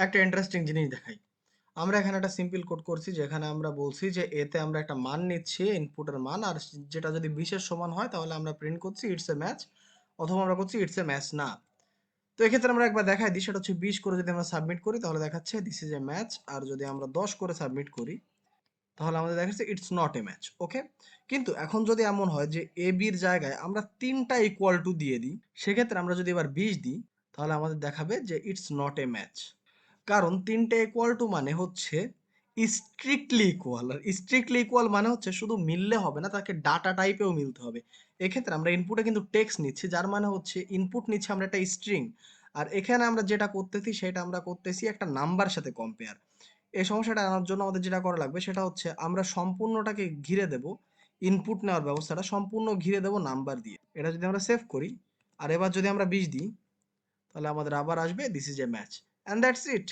একটা ইন্টারেস্টিং জিনিস দেখাই। আমরা এখানে একটা সিম্পল কোড করছি যেখানে আমরা বলছি যে এতে আমরা একটা মান নিচ্ছি ইনপুটের মান, আর যেটা যদি 20 এর সমান হয় তাহলে আমরা প্রিন্ট করছি ইটস এ ম্যাচ, অথবা আমরা করছি ইটস এ ম্যাচ না। তো এক্ষেত্রে আমরা একবার দেখাই দিই, সেটা হচ্ছে 20 করে যদি আমরা সাবমিট করি তাহলে দেখাচ্ছে দিস ইজ এ ম্যাচ, আর যদি আমরা 10 করে সাবমিট করি তাহলে আমাদের দেখাচ্ছে ইটস নট এ ম্যাচ। ওকে, কিন্তু এখন যদি এমন হয় যে এ বির জায়গায় আমরা 3টা ইকুয়াল টু দিয়ে দিই, সেক্ষেত্রে আমরা যদি এবার 20 দিই তাহলে আমাদের দেখাবে যে ইটস নট এ ম্যাচ। কারণ 3টে ইকুয়াল টু মানে হচ্ছে স্ট্রিক্টলি ইকুয়াল, আর স্ট্রিক্টলি ইকুয়াল মানে হচ্ছে শুধু মিললে হবে না, তাকে ডাটা টাইপেও মিলতে হবে। এক্ষেত্রে আমরা ইনপুটে কিন্তু টেক্সট নিচ্ছি, যার মানে হচ্ছে ইনপুট নিচ্ছি আমরা একটা স্ট্রিং, আর এখানে আমরা যেটা করতেছি সেটা আমরা করতেছি একটা নাম্বার সাথে কম্পেয়ার। এই সমস্যাটা আনার জন্য আমাদের যেটা করা লাগবে সেটা হচ্ছে আমরা সম্পূর্ণটাকে ঘিরে দেব, ইনপুট নেওয়ার ব্যবস্থাটা সম্পূর্ণ ঘিরে দেব নাম্বার দিয়ে। এটা যদি আমরা সেভ করি আর এবার যদি আমরা 20 দিই তাহলে আমাদের আবার আসবে this is a match, and that's it.